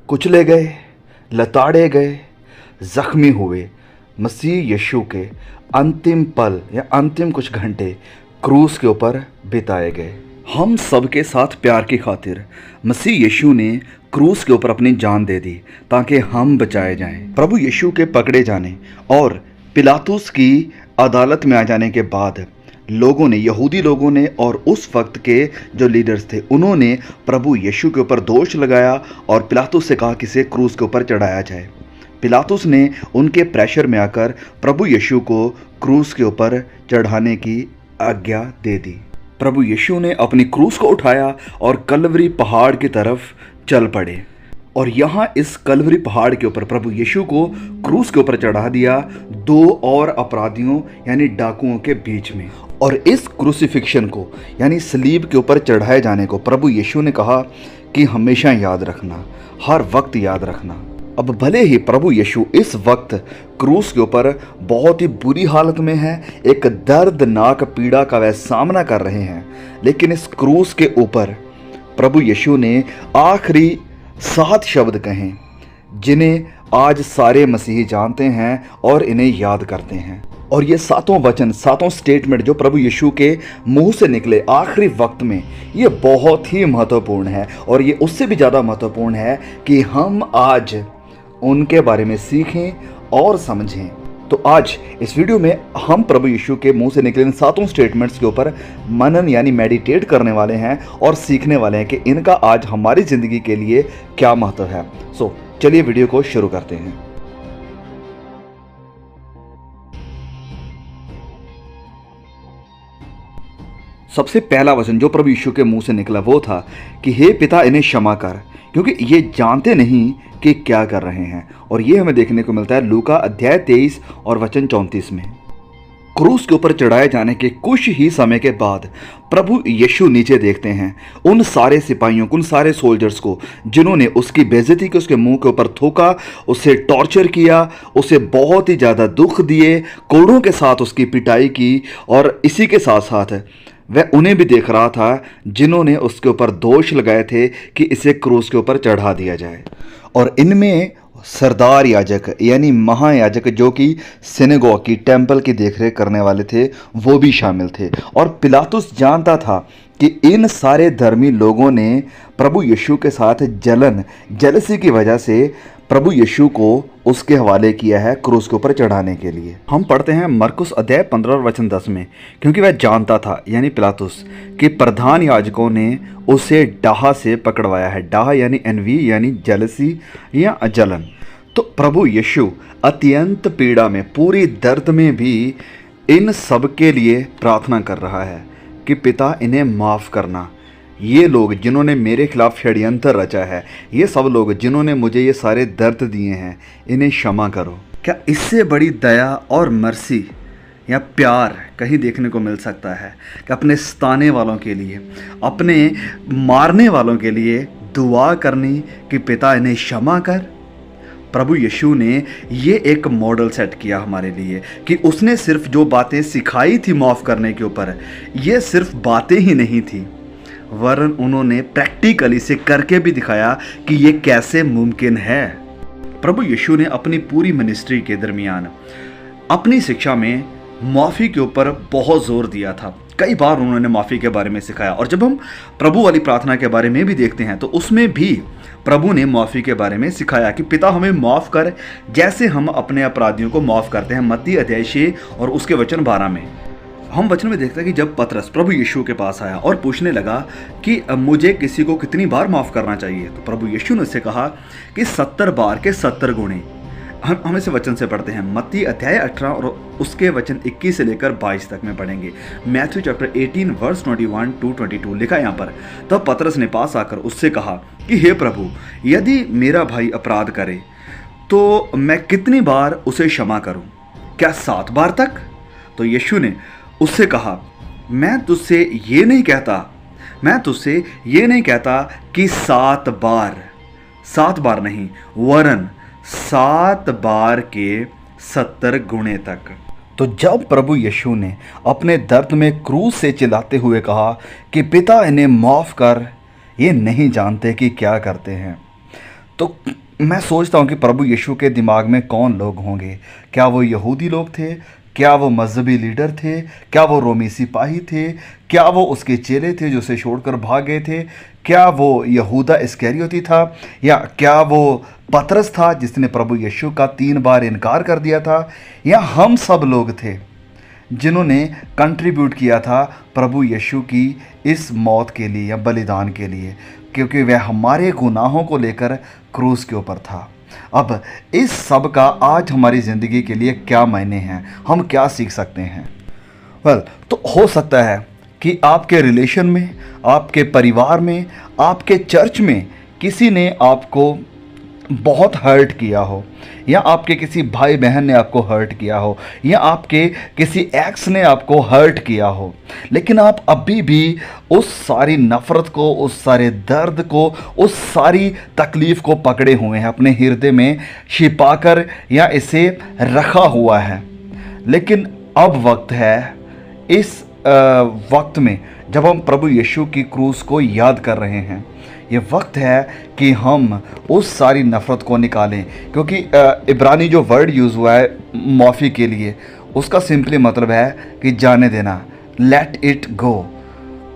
कुचले गए, लताड़े गए, जख्मी हुए मसीह यीशु के अंतिम पल या अंतिम कुछ घंटे क्रूस के ऊपर बिताए गए। हम सबके साथ प्यार की खातिर मसीह यीशु ने क्रूस के ऊपर अपनी जान दे दी ताकि हम बचाए जाएं। प्रभु यीशु के पकड़े जाने और पिलातुस की अदालत में आ जाने के बाद लोगों ने, यहूदी लोगों ने और उस वक्त के जो लीडर्स थे, उन्होंने प्रभु यीशु के ऊपर दोष लगाया और पिलातुस से कहा कि इसे क्रूस के ऊपर चढ़ाया जाए। पिलातुस ने उनके प्रेशर में आकर प्रभु यीशु को क्रूस के ऊपर चढ़ाने की आज्ञा दे दी। प्रभु यीशु ने अपनी क्रूस को उठाया और कलवरी पहाड़ की तरफ चल पड़े और यहाँ इस कलवरी पहाड़ के ऊपर प्रभु यीशु को क्रूस के ऊपर चढ़ा दिया दो और अपराधियों यानी डाकुओं के बीच में। और इस क्रूसिफिक्शन को यानी सलीब के ऊपर चढ़ाए जाने को प्रभु यीशु ने कहा कि हमेशा याद रखना, हर वक्त याद रखना। अब भले ही प्रभु यीशु इस वक्त क्रूस के ऊपर बहुत ही बुरी हालत में है, एक दर्दनाक पीड़ा का वह सामना कर रहे हैं, लेकिन इस क्रूस के ऊपर प्रभु यीशु ने आखिरी 7 शब्द कहें जिन्हें आज सारे मसीही जानते हैं और इन्हें याद करते हैं। और ये 7 वचन, 7 स्टेटमेंट जो प्रभु यीशु के मुंह से निकले आखिरी वक्त में, ये बहुत ही महत्वपूर्ण है। और ये उससे भी ज़्यादा महत्वपूर्ण है कि हम आज उनके बारे में सीखें और समझें। तो आज इस वीडियो में हम प्रभु यीशु के मुंह से निकले इन 7 स्टेटमेंट्स के ऊपर मनन यानी मेडिटेट करने वाले हैं और सीखने वाले हैं कि इनका आज हमारी ज़िंदगी के लिए क्या महत्व है। सो चलिए वीडियो को शुरू करते हैं। सबसे पहला वचन जो प्रभु यीशु के मुंह से निकला वो था कि हे पिता, इन्हें क्षमा कर, क्योंकि ये जानते नहीं कि क्या कर रहे हैं। और ये हमें देखने को मिलता है लूका अध्याय 23 और वचन 34 में। क्रूस के ऊपर चढ़ाए जाने के कुछ ही समय के बाद प्रभु यीशु नीचे देखते हैं उन सारे सिपाहियों को, उन सारे सोल्जर्स को जिन्होंने उसकी बेइज्जती की, उसके मुंह के ऊपर थूका, उसे टॉर्चर किया, उसे बहुत ही ज़्यादा दुख दिए, कोड़ों के साथ उसकी पिटाई की। और इसी के साथ साथ वह उन्हें भी देख रहा था जिन्होंने उसके ऊपर दोष लगाए थे कि इसे क्रूस के ऊपर चढ़ा दिया जाए। और इनमें सरदार याजक यानी महायाजक जो कि सिनेगोग की, टेंपल की देखरेख करने वाले थे, वो भी शामिल थे। और पिलातुस जानता था कि इन सारे धर्मी लोगों ने प्रभु यीशु के साथ जेलसी की वजह से प्रभु यीशु को उसके हवाले किया है क्रूस के ऊपर चढ़ाने के लिए। हम पढ़ते हैं मरकुस अध्याय 15 और वचन 10 में, क्योंकि वह जानता था यानी पिलातुस कि प्रधान याजकों ने उसे डाह से पकड़वाया है। डाह यानी एनवी यानी जेलसी या जलन। तो प्रभु यीशु अत्यंत पीड़ा में, पूरी दर्द में भी इन सब के लिए प्रार्थना कर रहा है कि पिता, इन्हें माफ़ करना। ये लोग जिन्होंने मेरे खिलाफ षड्यंत्र रचा है, ये सब लोग जिन्होंने मुझे ये सारे दर्द दिए हैं, इन्हें क्षमा करो। क्या इससे बड़ी दया और मर्सी या प्यार कहीं देखने को मिल सकता है कि अपने सताने वालों के लिए, अपने मारने वालों के लिए दुआ करनी कि पिता, इन्हें क्षमा कर। प्रभु यीशु ने ये एक मॉडल सेट किया हमारे लिए कि उसने सिर्फ जो बातें सिखाई थी माफ़ करने के ऊपर, ये सिर्फ बातें ही नहीं थी, वरन उन्होंने प्रैक्टिकली से करके भी दिखाया कि ये कैसे मुमकिन है। प्रभु यीशु ने अपनी पूरी मिनिस्ट्री के दरमियान अपनी शिक्षा में माफ़ी के ऊपर बहुत ज़ोर दिया था। कई बार उन्होंने माफ़ी के बारे में सिखाया। और जब हम प्रभु वाली प्रार्थना के बारे में भी देखते हैं तो उसमें भी प्रभु ने माफ़ी के बारे में सिखाया कि पिता, हमें माफ़ कर जैसे हम अपने अपराधियों को माफ़ करते हैं। मत्ती अध्याय 6 और उसके वचन 12 में हम वचन में देखते हैं कि जब पतरस प्रभु यीशु के पास आया और पूछने लगा कि मुझे किसी को कितनी बार माफ़ करना चाहिए, तो प्रभु यीशु ने उससे कहा कि 70 बार के 70 गुणे। हम इसे वचन से पढ़ते हैं। मत्ती अध्याय 18 और उसके वचन 21 से लेकर 22 तक में पढ़ेंगे। मैथ्यू चैप्टर 18 वर्स 21 to 22 लिखा यहाँ पर। तब पतरस ने पास आकर उससे कहा कि हे प्रभु, यदि मेरा भाई अपराध करे तो मैं कितनी बार उसे क्षमा करूँ? क्या 7 बार तक? तो यीशु ने उससे कहा, मैं तुझसे ये नहीं कहता कि 7 बार नहीं, वरन 7 बार के 70 गुणे तक। तो जब प्रभु यीशु ने अपने दर्द में क्रूस से चिल्लाते हुए कहा कि पिता, इन्हें माफ़ कर, ये नहीं जानते कि क्या करते हैं, तो मैं सोचता हूँ कि प्रभु यीशु के दिमाग में कौन लोग होंगे। क्या वो यहूदी लोग थे? क्या वो मजहबी लीडर थे? क्या वो रोमी सिपाही थे? क्या वो उसके चेले थे जो उसे छोड़कर भाग गए थे? क्या वो यहूदा इस्करियोती था? या क्या वो पतरस था जिसने प्रभु यीशु का 3 बार इनकार कर दिया था? या हम सब लोग थे जिन्होंने कंट्रीब्यूट किया था प्रभु यीशु की इस मौत के लिए या बलिदान के लिए, क्योंकि वह हमारे गुनाहों को लेकर क्रूस के ऊपर था। अब इस सब का आज हमारी ज़िंदगी के लिए क्या मायने हैं, हम क्या सीख सकते हैं? तो हो सकता है कि आपके रिलेशन में, आपके परिवार में, आपके चर्च में किसी ने आपको बहुत हर्ट किया हो, या आपके किसी भाई बहन ने आपको हर्ट किया हो, या आपके किसी एक्स ने आपको हर्ट किया हो, लेकिन आप अभी भी उस सारी नफ़रत को, उस सारे दर्द को, उस सारी तकलीफ़ को पकड़े हुए हैं, अपने हृदय में छिपाकर या इसे रखा हुआ है। लेकिन अब वक्त है, इस वक्त में जब हम प्रभु यीशु की क्रूस को याद कर रहे हैं, ये वक्त है कि हम उस सारी नफ़रत को निकालें। क्योंकि इब्रानी जो वर्ड यूज़ हुआ है माफ़ी के लिए, उसका सिंपली मतलब है कि जाने देना, लेट इट गो।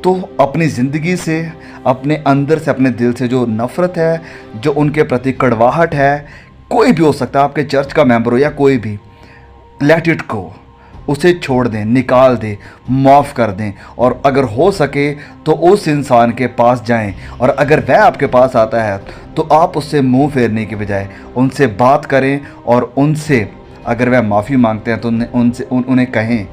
तो अपनी ज़िंदगी से, अपने अंदर से, अपने दिल से जो नफ़रत है, जो उनके प्रति कड़वाहट है, कोई भी हो सकता है, आपके चर्च का मेंबर हो या कोई भी, लेट इट गो, उसे छोड़ दें, निकाल दें, माफ़ कर दें। और अगर हो सके तो उस इंसान के पास जाएं, और अगर वह आपके पास आता है तो आप उससे मुंह फेरने के बजाय उनसे बात करें, और उनसे अगर वह माफ़ी मांगते हैं तो उन्हें कहें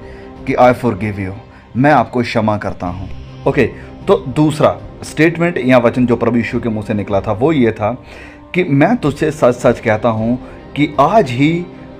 कि आई फॉरगिव यू, मैं आपको क्षमा करता हूँ। ओके, तो दूसरा स्टेटमेंट या वचन जो प्रभु यीशु के मुँह से निकला था वो ये था कि मैं तुझसे सच सच कहता हूँ कि आज ही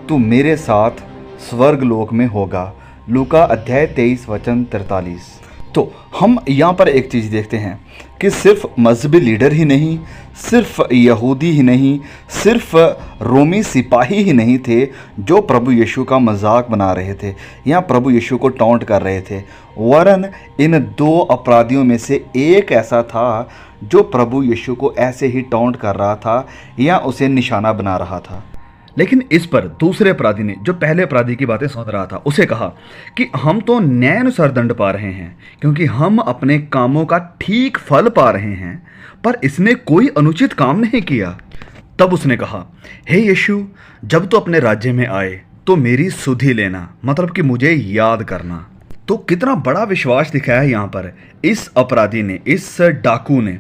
तू मेरे साथ स्वर्ग लोक में होगा। लूका अध्याय 23 वचन 43। तो हम यहाँ पर एक चीज़ देखते हैं कि सिर्फ मजहबी लीडर ही नहीं, सिर्फ यहूदी ही नहीं, सिर्फ रोमी सिपाही ही नहीं थे जो प्रभु यीशु का मजाक बना रहे थे या प्रभु यीशु को टॉन्ट कर रहे थे, वरन इन 2 अपराधियों में से एक ऐसा था जो प्रभु यीशु को ऐसे ही टॉन्ट कर रहा था या उसे निशाना बना रहा था। लेकिन इस पर दूसरे अपराधी ने, जो पहले अपराधी की बातें सुन रहा था, उसे कहा कि हम तो न्यायानुसार दंड पा रहे हैं, क्योंकि हम अपने कामों का ठीक फल पा रहे हैं, पर इसने कोई अनुचित काम नहीं किया। तब उसने कहा, हे यीशु, जब तो अपने राज्य में आए तो मेरी सुधि लेना, मतलब कि मुझे याद करना। तो कितना बड़ा विश्वास दिखाया यहाँ पर इस अपराधी ने, इस डाकू ने,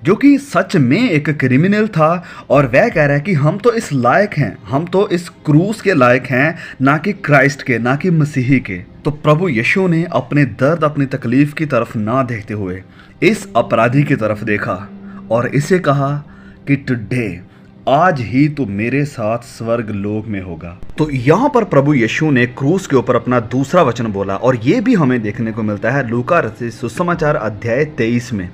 जो कि सच में एक क्रिमिनल था, और वह कह रहा है कि हम तो इस लायक हैं, हम तो इस क्रूस के लायक हैं, ना कि क्राइस्ट के, ना कि मसीही के। तो प्रभु यीशु ने अपने दर्द, अपनी तकलीफ की तरफ ना देखते हुए इस अपराधी की तरफ देखा और इसे कहा कि टुडे, आज ही तो मेरे साथ स्वर्ग लोक में होगा। तो यहाँ पर प्रभु यीशु ने क्रूस के ऊपर अपना दूसरा वचन बोला, और ये भी हमें देखने को मिलता है लूका रचित सुसमाचार अध्याय 23 में।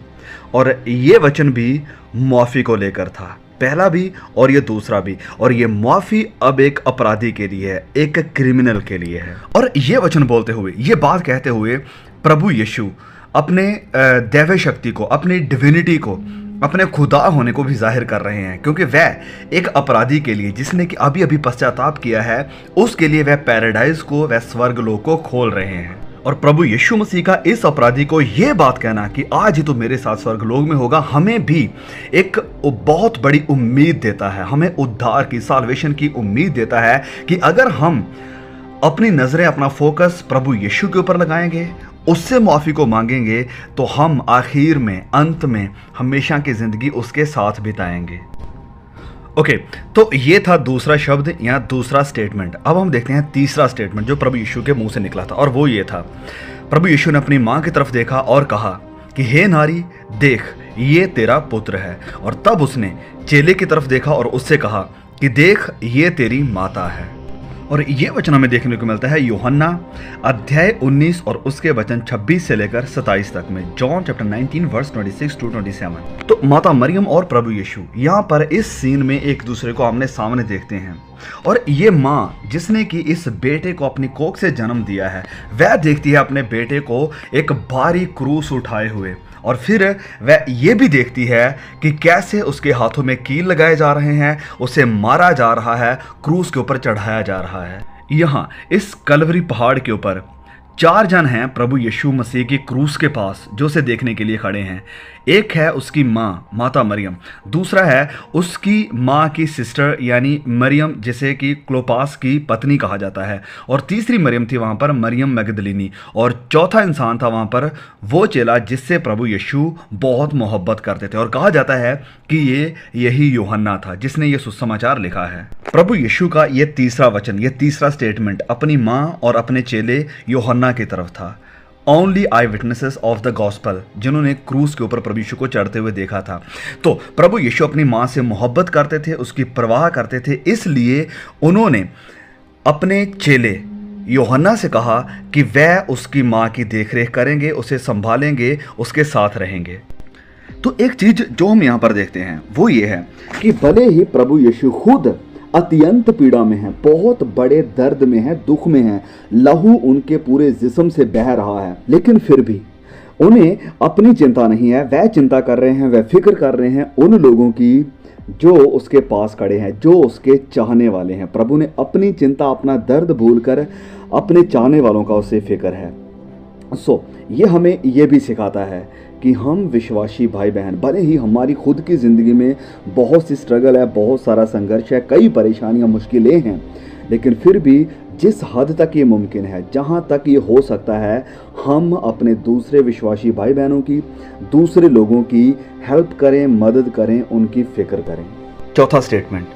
और ये वचन भी माफ़ी को लेकर था, पहला भी और ये दूसरा भी। और ये माफ़ी अब एक अपराधी के लिए है, एक क्रिमिनल के लिए है। और ये वचन बोलते हुए, ये बात कहते हुए प्रभु यीशु अपने दैव शक्ति को, अपनी डिविनिटी को, अपने खुदा होने को भी जाहिर कर रहे हैं, क्योंकि वह एक अपराधी के लिए, जिसने कि अभी अभी पश्चाताप किया है, उसके लिए वह पैराडाइज को, वह स्वर्ग लोक को खोल रहे हैं। और प्रभु यीशु मसीह का इस अपराधी को यह बात कहना कि आज ही तो मेरे साथ स्वर्ग लोक में होगा, हमें भी एक बहुत बड़ी उम्मीद देता है, हमें उद्धार की, साल्वेशन की उम्मीद देता है कि अगर हम अपनी नजरें, अपना फोकस प्रभु यीशु के ऊपर लगाएंगे, उससे माफ़ी को मांगेंगे, तो हम आखिर में, अंत में हमेशा की ज़िंदगी उसके साथ बिताएंगे। ओके, तो ये था दूसरा शब्द या दूसरा स्टेटमेंट। अब हम देखते हैं तीसरा स्टेटमेंट जो प्रभु यीशु के मुंह से निकला था, और वो ये था, प्रभु यीशु ने अपनी माँ की तरफ देखा और कहा कि हे नारी, देख, ये तेरा पुत्र है। और तब उसने चेले की तरफ देखा और उससे कहा कि देख, ये तेरी माता है। और ये वचन हमें देखने को मिलता है यूहन्ना अध्याय 19 और उसके वचन 26 से लेकर 27 तक में, जॉन चैप्टर 19 वर्स 26 टू 27। तो माता मरियम और प्रभु यीशु यहाँ पर इस सीन में एक दूसरे को आमने सामने देखते हैं, और ये माँ जिसने कि इस बेटे को अपनी कोख से जन्म दिया है, वह देखती है अपने बेटे को एक भारी क्रूस उठाए हुए, और फिर वह ये भी देखती है कि कैसे उसके हाथों में कील लगाए जा रहे हैं, उसे मारा जा रहा है, क्रूस के ऊपर चढ़ाया जा रहा है। यहाँ इस कलवरी पहाड़ के ऊपर 4 जन हैं प्रभु यीशु मसीह की क्रूस के पास जो उसे देखने के लिए खड़े हैं। एक है उसकी माँ माता मरियम, दूसरा है उसकी माँ की सिस्टर यानी मरियम जिसे कि क्लोपास की पत्नी कहा जाता है, और तीसरी मरियम थी वहाँ पर मरियम मैगदलिनी, और चौथा इंसान था वहाँ पर वो चेला जिससे प्रभु यीशु बहुत मोहब्बत करते थे, और कहा जाता है कि यही यूहन्ना था जिसने ये सुसमाचार लिखा है। प्रभु यीशु का ये तीसरा वचन, ये तीसरा स्टेटमेंट अपनी माँ और अपने चेले यूहन्ना की तरफ था। Only I witnesses of the gospel, जिन्होंने क्रूस के ऊपर प्रभु यीशु को चढ़ते हुए देखा था। तो प्रभु यीशु अपनी माँ से मोहब्बत करते थे, उसकी परवाह करते थे, इसलिए उन्होंने अपने चेले यूहन्ना से कहा कि वह उसकी माँ की देखरेख करेंगे, उसे संभालेंगे, उसके साथ रहेंगे। तो एक चीज जो हम यहाँ पर देखते हैं वो ये है कि भले ही प्रभु यीशु खुद अत्यंत पीड़ा में है, बहुत बड़े दर्द में है, दुख में है, लहू उनके पूरे जिस्म से बह रहा है, लेकिन फिर भी उन्हें अपनी चिंता नहीं है। वह चिंता कर रहे हैं, वह फिक्र कर रहे हैं उन लोगों की जो उसके पास खड़े हैं, जो उसके चाहने वाले हैं। प्रभु ने अपनी चिंता, अपना दर्द भूलकर अपने चाहने वालों का उससे फिक्र है। ये हमें ये भी सिखाता है कि हम विश्वासी भाई बहन, भले ही हमारी खुद की ज़िंदगी में बहुत सी स्ट्रगल है, बहुत सारा संघर्ष है, कई परेशानियां, मुश्किलें हैं, लेकिन फिर भी जिस हद तक ये मुमकिन है, जहाँ तक ये हो सकता है, हम अपने दूसरे विश्वासी भाई बहनों की, दूसरे लोगों की हेल्प करें, मदद करें, उनकी फिक्र करें। चौथा स्टेटमेंट,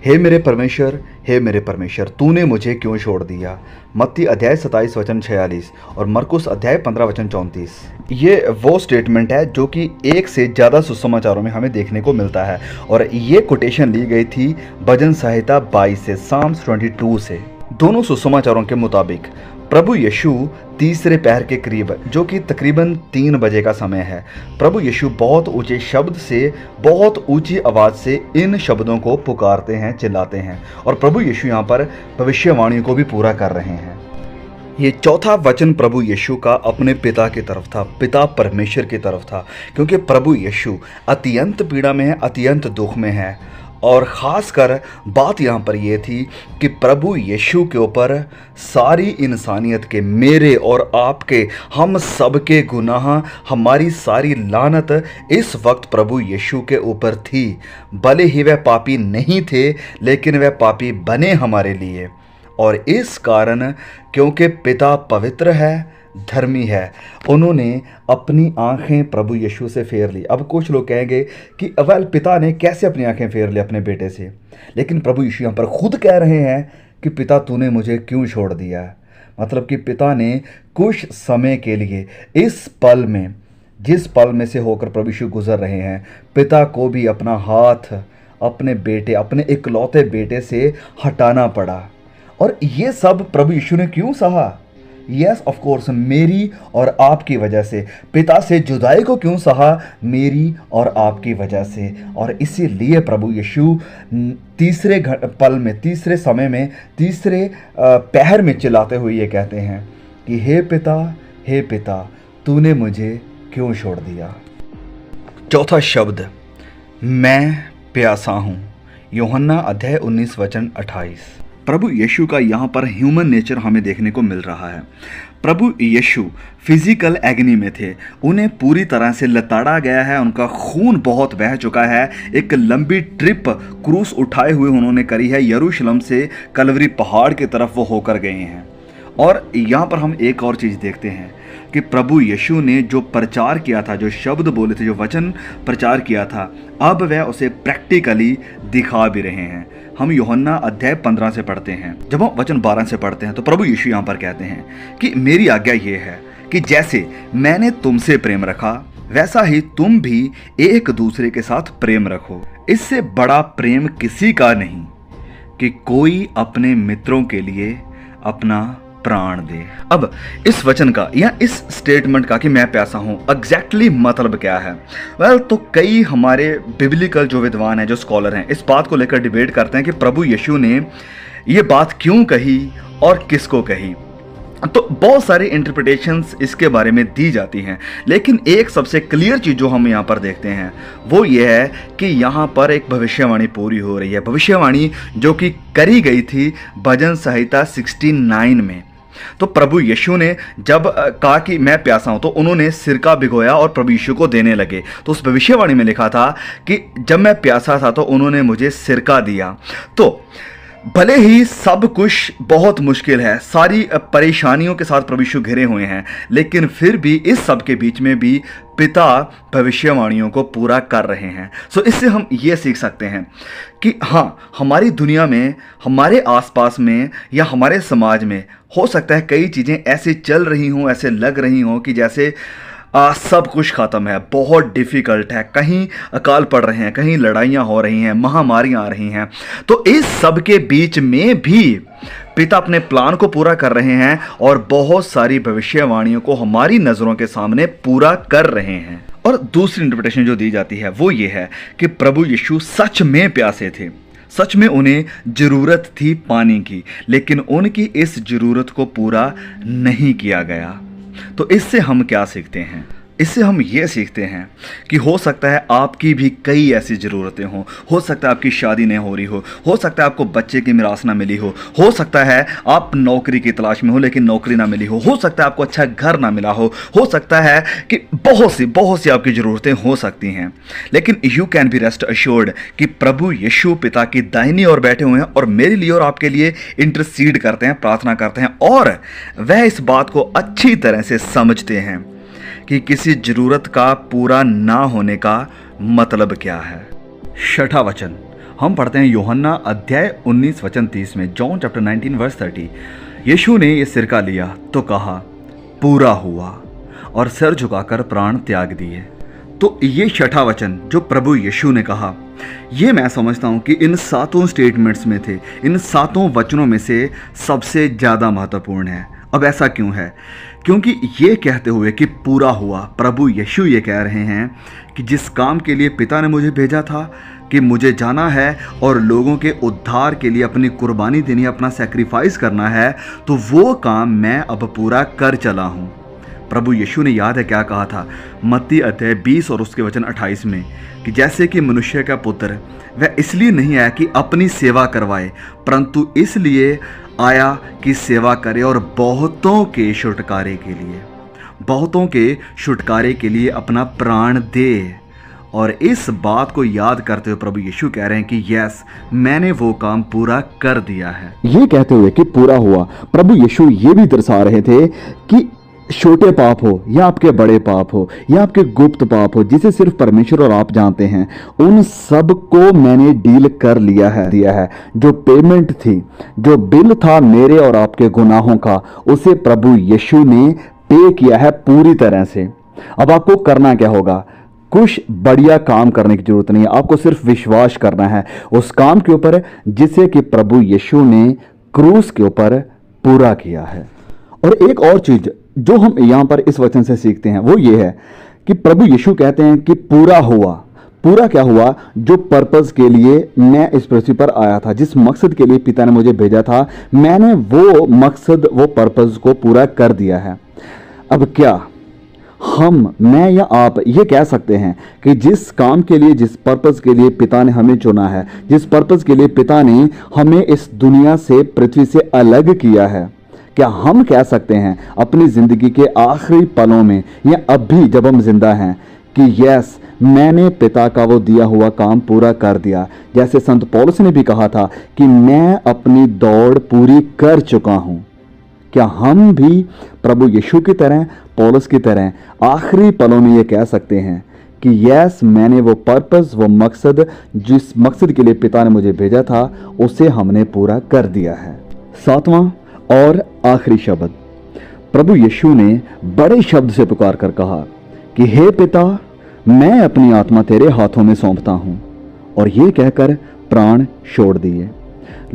हे मेरे परमेश्वर, हे मेरे परमेश्वर, तूने मुझे क्यों छोड़ दिया। मत्ती अध्याय 27 वचन 46 और मरकुस अध्याय 15 वचन 34। ये वो स्टेटमेंट है जो कि एक से ज़्यादा सुसमाचारों में हमें देखने को मिलता है, और ये कोटेशन ली गई थी भजन संहिता 22 से, साम्स 22 से। दोनों सुसमाचारों के मुताबिक प्रभु यीशु तीसरे पहर के करीब, जो कि तकरीबन 3 बजे का समय है, प्रभु यीशु बहुत ऊंचे शब्द से, बहुत ऊंची आवाज़ से इन शब्दों को पुकारते हैं, चिल्लाते हैं, और प्रभु यीशु यहाँ पर भविष्यवाणी को भी पूरा कर रहे हैं। ये चौथा वचन प्रभु यीशु का अपने पिता की तरफ था, पिता परमेश्वर की तरफ था, क्योंकि प्रभु यीशु अत्यंत पीड़ा में है, अत्यंत दुख में है, और ख़ासकर बात यहाँ पर यह थी कि प्रभु यीशु के ऊपर सारी इंसानियत के, मेरे और आपके, हम सब के गुनाह, हमारी सारी लानत इस वक्त प्रभु यीशु के ऊपर थी। भले ही वह पापी नहीं थे, लेकिन वह पापी बने हमारे लिए, और इस कारण क्योंकि पिता पवित्र है, धर्मी है, उन्होंने अपनी आंखें प्रभु यीशु से फेर ली। अब कुछ लोग कहेंगे कि अवल पिता ने कैसे अपनी आंखें फेर ली अपने बेटे से, लेकिन प्रभु यीशु यहाँ पर खुद कह रहे हैं कि पिता तूने मुझे क्यों छोड़ दिया। मतलब कि पिता ने कुछ समय के लिए इस पल में, जिस पल में से होकर प्रभु यीशु गुजर रहे हैं, पिता को भी अपना हाथ अपने बेटे, अपने इकलौते बेटे से हटाना पड़ा। और ये सब प्रभु यीशु ने क्यों सहा? यस ऑफ कोर्स, मेरी और आपकी वजह से। पिता से जुदाई को क्यों सहा? मेरी और आपकी वजह से। और इसीलिए प्रभु यीशु तीसरे पल में, तीसरे समय में, तीसरे पहर में चिल्लाते हुए ये कहते हैं कि हे पिता, तूने मुझे क्यों छोड़ दिया। चौथा शब्द, मैं प्यासा हूँ, यूहन्ना अध्याय 19 वचन 28। प्रभु यीशु का यहाँ पर ह्यूमन नेचर हमें देखने को मिल रहा है। प्रभु यीशु फिजिकल एग्नी में थे, उन्हें पूरी तरह से लताड़ा गया है, उनका खून बहुत बह चुका है। एक लंबी ट्रिप क्रूस उठाए हुए उन्होंने करी है, यरूशलेम से कलवरी पहाड़ की तरफ वो होकर गए हैं। और यहाँ पर हम एक और चीज़ देखते हैं कि प्रभु यीशु ने जो प्रचार किया था, जो शब्द बोले थे, जो वचन प्रचार किया था, अब वह उसे प्रैक्टिकली दिखा भी रहे हैं। हम यूहन्ना अध्याय 15 से पढ़ते हैं। जब हम वचन 12 से पढ़ते हैं तो प्रभु यीशु यहाँ पर कहते हैं कि मेरी आज्ञा ये है कि जैसे मैंने तुमसे प्रेम रखा, वैसा ही तुम भी एक दूसरे के साथ प्रेम रखो। इससे बड़ा प्रेम किसी का नहीं कि कोई अपने मित्रों के लिए अपना प्राण दे। अब इस वचन का या इस स्टेटमेंट का कि मैं प्यासा हूं, एग्जैक्टली मतलब क्या है? तो कई हमारे बिब्लिकल जो विद्वान हैं, जो स्कॉलर हैं, इस बात को लेकर डिबेट करते हैं कि प्रभु यीशु ने ये बात क्यों कही और किसको कही। तो बहुत सारी इंटरप्रिटेशंस इसके बारे में दी जाती हैं, लेकिन एक सबसे क्लियर चीज़ जो हम यहाँ पर देखते हैं वो ये है कि यहाँ पर एक भविष्यवाणी पूरी हो रही है। भविष्यवाणी जो कि करी गई थी भजन संहिता 69 में। तो प्रभु यीशु ने जब कहा कि मैं प्यासा हूं, तो उन्होंने सिरका भिगोया और प्रभु यीशु को देने लगे। तो उस भविष्यवाणी में लिखा था कि जब मैं प्यासा था तो उन्होंने मुझे सिरका दिया। तो भले ही सब कुछ बहुत मुश्किल है, सारी परेशानियों के साथ प्रभु यीशु घिरे हुए हैं, लेकिन फिर भी इस सब के बीच में भी पिता भविष्यवाणियों को पूरा कर रहे हैं। सो इससे हम ये सीख सकते हैं कि हाँ, हमारी दुनिया में, हमारे आसपास में या हमारे समाज में हो सकता है कई चीज़ें ऐसे चल रही हों, ऐसे लग रही हों कि जैसे सब कुछ ख़त्म है, बहुत डिफ़िकल्ट है, कहीं अकाल पड़ रहे हैं, कहीं लड़ाइयाँ हो रही हैं, महामारियाँ आ रही हैं। तो इस सब के बीच में भी पिता अपने प्लान को पूरा कर रहे हैं और बहुत सारी भविष्यवाणियों को हमारी नज़रों के सामने पूरा कर रहे हैं। और दूसरी इंटरप्रिटेशन जो दी जाती है वो ये है कि प्रभु यीशु सच में प्यासे थे, सच में उन्हें ज़रूरत थी पानी की, लेकिन उनकी इस ज़रूरत को पूरा नहीं किया गया। तो इससे हम क्या सीखते हैं? इससे हम ये सीखते हैं कि हो सकता है आपकी भी कई ऐसी ज़रूरतें हों। हो सकता है आपकी शादी नहीं हो रही हो सकता है आपको बच्चे की मिरास ना मिली हो सकता है आप नौकरी की तलाश में हो लेकिन नौकरी ना मिली हो सकता है आपको अच्छा घर ना मिला हो सकता है कि बहुत सी आपकी ज़रूरतें हो सकती हैं। लेकिन you can be rest assured कि प्रभु यीशु पिता की दाहिनी ओर बैठे हुए हैं और मेरे लिए और आपके लिए इंटरसीड करते हैं, प्रार्थना करते हैं, और वह इस बात को अच्छी तरह से समझते हैं कि किसी जरूरत का पूरा ना होने का मतलब क्या है। छठा वचन हम पढ़ते हैं यूहन्ना अध्याय 19 वचन 30 में, जॉन चैप्टर 19 वर्स 30। यीशु ने ये सिरका लिया तो कहा पूरा हुआ, और सिर झुकाकर प्राण त्याग दिए। तो ये छठा वचन जो प्रभु यीशु ने कहा, ये मैं समझता हूँ कि इन 7 स्टेटमेंट्स में थे, इन 7 वचनों में से सबसे ज़्यादा महत्वपूर्ण है। अब ऐसा क्यों है? क्योंकि ये कहते हुए कि पूरा हुआ, प्रभु यीशु ये कह रहे हैं कि जिस काम के लिए पिता ने मुझे भेजा था कि मुझे जाना है और लोगों के उद्धार के लिए अपनी कुर्बानी देनी, अपना सैक्रिफाइस करना है, तो वो काम मैं अब पूरा कर चला हूँ। प्रभु यीशु ने याद है क्या कहा था मत्ती अध्याय 20 और उसके वचन 28 में कि जैसे कि मनुष्य का पुत्र वह इसलिए नहीं आया कि अपनी सेवा करवाए, परंतु इसलिए आया कि सेवा करे और बहुतों के छुटकारे के लिए अपना प्राण दे। और इस बात को याद करते हुए प्रभु यीशु कह रहे हैं कि यस, मैंने वो काम पूरा कर दिया है। ये कहते हुए कि पूरा हुआ, प्रभु यीशु ये भी दर्शा रहे थे कि छोटे पाप हो या आपके बड़े पाप हो या आपके गुप्त पाप हो, जिसे सिर्फ परमेश्वर और आप जानते हैं, उन सब को मैंने डील कर दिया है। जो पेमेंट थी, जो बिल था मेरे और आपके गुनाहों का, उसे प्रभु यीशु ने पे किया है पूरी तरह से। अब आपको करना क्या होगा? कुछ बढ़िया काम करने की जरूरत नहीं है, आपको सिर्फ विश्वास करना है उस काम के ऊपर जिसे कि प्रभु यीशु ने क्रूस के ऊपर पूरा किया है। और एक और चीज जो हम यहां पर इस वचन से सीखते हैं वो ये है कि प्रभु यीशु कहते हैं कि पूरा हुआ। पूरा क्या हुआ? जो पर्पस के लिए मैं इस पृथ्वी पर आया था, जिस मकसद के लिए पिता ने मुझे भेजा था, मैंने वो मकसद, वो पर्पस को पूरा कर दिया है। अब क्या मैं या आप ये कह सकते हैं कि जिस काम के लिए, जिस पर्पस के लिए पिता ने हमें चुना है, जिस पर्पस के लिए पिता ने हमें इस दुनिया से, पृथ्वी से अलग किया है, क्या हम कह सकते हैं अपनी जिंदगी के आखिरी पलों में या अभी जब हम जिंदा हैं कि यस, मैंने पिता का वो दिया हुआ काम पूरा कर दिया? जैसे संत पौलुस ने भी कहा था कि मैं अपनी दौड़ पूरी कर चुका हूं। क्या हम भी प्रभु यीशु की तरह, पौलुस की तरह आखिरी पलों में ये कह सकते हैं कि यस, मैंने वो पर्पस, वो मकसद, जिस मकसद के लिए पिता ने मुझे भेजा था, उसे हमने पूरा कर दिया है? 7वां और आखिरी शब्द, प्रभु यीशु ने बड़े शब्द से पुकार कर कहा कि हे पिता, मैं अपनी आत्मा तेरे हाथों में सौंपता हूं, और ये कहकर प्राण छोड़ दिए।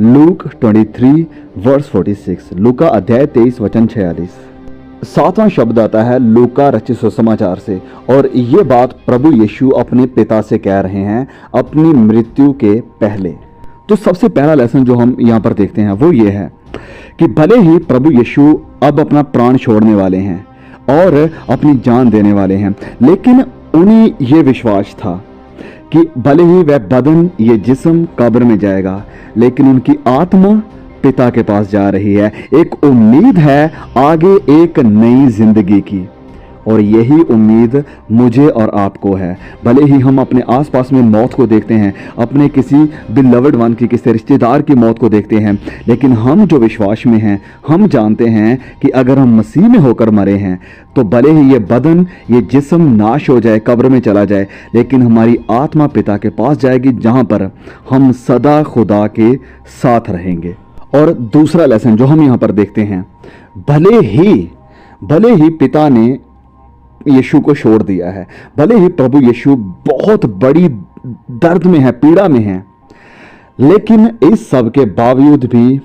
लूक 23 वर्स 46, लूका अध्याय 23 वचन 46। 7वां शब्द आता है लूका रचित सुसमाचार से, और ये बात प्रभु यीशु अपने पिता से कह रहे हैं अपनी मृत्यु के पहले। तो सबसे पहला लेसन जो हम यहाँ पर देखते हैं वो ये है कि भले ही प्रभु यीशु अब अपना प्राण छोड़ने वाले हैं और अपनी जान देने वाले हैं, लेकिन उन्हें यह विश्वास था कि भले ही वह बदन, ये जिस्म कब्र में जाएगा, लेकिन उनकी आत्मा पिता के पास जा रही है। एक उम्मीद है आगे एक नई जिंदगी की, और यही उम्मीद मुझे और आपको है। भले ही हम अपने आसपास में मौत को देखते हैं, अपने किसी बिलवड वन की, किसी रिश्तेदार की मौत को देखते हैं, लेकिन हम जो विश्वास में हैं, हम जानते हैं कि अगर हम मसीह में होकर मरे हैं तो भले ही ये बदन, ये जिस्म नाश हो जाए, कब्र में चला जाए, लेकिन हमारी आत्मा पिता के पास जाएगी, जहां पर हम सदा खुदा के साथ रहेंगे। और दूसरा लेसन जो हम यहाँ पर देखते हैं, भले ही पिता ने यीशु को छोड़ दिया है, भले ही प्रभु यीशु बहुत बड़ी दर्द में है, पीड़ा में है, लेकिन इस सब के बावजूद भी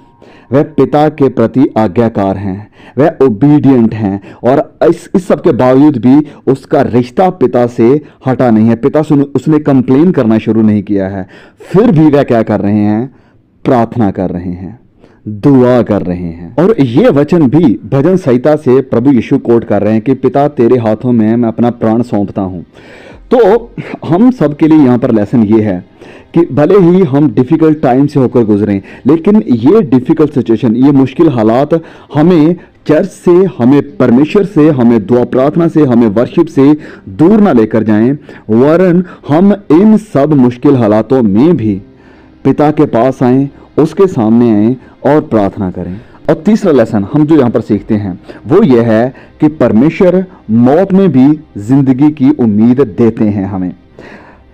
वह पिता के प्रति आज्ञाकार हैं, वह ओबीडियंट हैं, और इस सब के बावजूद भी उसका रिश्ता पिता से हटा नहीं है। पिता से उसने कंप्लेन करना शुरू नहीं किया है, फिर भी वह क्या कर रहे हैं? प्रार्थना कर रहे हैं, दुआ कर रहे हैं। और ये वचन भी भजन संहिता से प्रभु यीशु कोट कर रहे हैं कि पिता तेरे हाथों में मैं अपना प्राण सौंपता हूं। तो हम सब के लिए यहाँ पर लेसन ये है कि भले ही हम डिफिकल्ट टाइम से होकर गुजरें, लेकिन ये डिफिकल्ट सिचुएशन, ये मुश्किल हालात हमें चर्च से, हमें परमेश्वर से, हमें दुआ प्रार्थना से, हमें वर्शिप से दूर ना लेकर जाएं, वरन हम इन सब मुश्किल हालातों में भी पिता के पास आएं, उसके सामने आएं और प्रार्थना करें। और तीसरा लेसन हम जो यहाँ पर सीखते हैं वो ये है कि परमेश्वर मौत में भी जिंदगी की उम्मीद देते हैं हमें।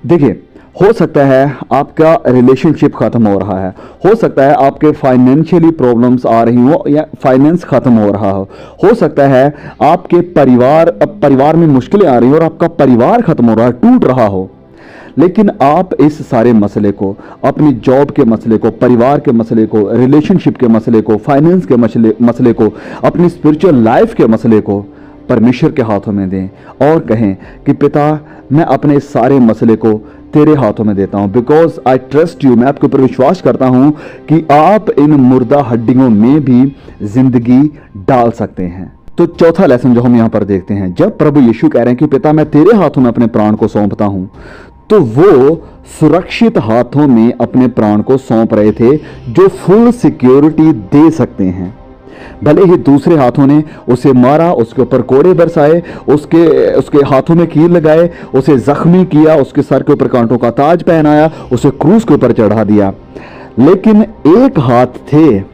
देखिए, हो सकता है आपका रिलेशनशिप खत्म हो रहा है, हो सकता है आपके फाइनेंशियली प्रॉब्लम्स आ रही हो या फाइनेंस खत्म हो रहा हो सकता है आपके परिवार में मुश्किलें आ रही हो और आपका परिवार खत्म हो रहा है, टूट रहा हो, लेकिन आप इस सारे मसले को, अपनी जॉब के मसले को, परिवार के मसले को, रिलेशनशिप के मसले को, फाइनेंस के मसले को, अपनी स्पिरिचुअल लाइफ के मसले को परमेश्वर के हाथों में दें और कहें कि पिता, मैं अपने सारे मसले को तेरे हाथों में देता हूं, बिकॉज आई ट्रस्ट यू। मैं आपके ऊपर विश्वास करता हूं कि आप इन मुर्दा हड्डियों में भी जिंदगी डाल सकते हैं। तो चौथा लेसन जो हम यहां पर देखते हैं, जब प्रभु यीशु कह रहे हैं कि पिता मैं तेरे हाथों में अपने प्राण को सौंपता हूं, तो वो सुरक्षित हाथों में अपने प्राण को सौंप रहे थे जो फुल सिक्योरिटी दे सकते हैं। भले ही दूसरे हाथों ने उसे मारा, उसके ऊपर कोड़े बरसाए, उसके हाथों में कील लगाए, उसे जख्मी किया, उसके सर के ऊपर कांटों का ताज पहनाया, उसे क्रूस के ऊपर चढ़ा दिया, लेकिन एक हाथ थे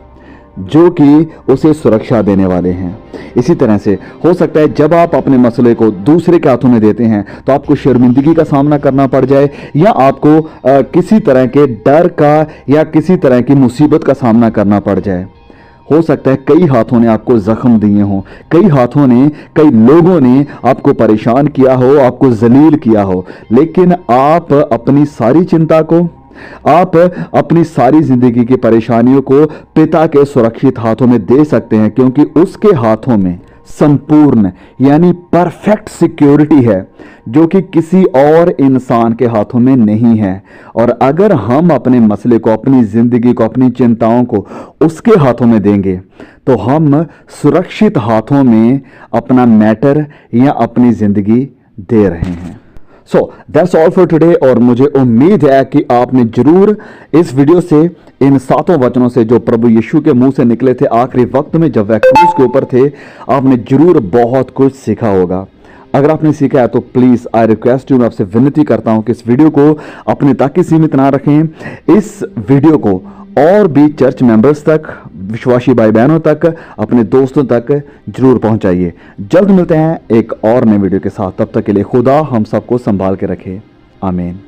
जो कि उसे सुरक्षा देने वाले हैं। इसी तरह से हो सकता है जब आप अपने मसले को दूसरे के हाथों में देते हैं तो आपको शर्मिंदगी का सामना करना पड़ जाए, या आपको किसी तरह के डर का या किसी तरह की मुसीबत का सामना करना पड़ जाए। हो सकता है कई हाथों ने आपको जख्म दिए हों, कई हाथों ने, कई लोगों ने आपको परेशान किया हो, आपको जलील किया हो, लेकिन आप अपनी सारी चिंता को, आप अपनी सारी जिंदगी की परेशानियों को पिता के सुरक्षित हाथों में दे सकते हैं, क्योंकि उसके हाथों में संपूर्ण यानी परफेक्ट सिक्योरिटी है जो कि किसी और इंसान के हाथों में नहीं है। और अगर हम अपने मसले को, अपनी जिंदगी को, अपनी चिंताओं को उसके हाथों में देंगे तो हम सुरक्षित हाथों में अपना मैटर या अपनी जिंदगी दे रहे हैं। So that's all for today. और मुझे उम्मीद है कि आपने जरूर इस वीडियो से, इन 7 वचनों से जो प्रभु यीशु के मुंह से निकले थे आखिरी वक्त में जब वह क्रूस के ऊपर थे, आपने जरूर बहुत कुछ सीखा होगा। अगर आपने सीखा है तो प्लीज़ आई रिक्वेस्ट यू, मैं आपसे विनती करता हूं कि इस वीडियो को अपने तक ही सीमित ना रखें। इस वीडियो को और भी चर्च मेंबर्स तक, विश्वासी भाई बहनों तक, अपने दोस्तों तक जरूर पहुंचाइए। जल्द मिलते हैं एक और नए वीडियो के साथ। तब तक के लिए खुदा हम सबको संभाल के रखे। आमीन।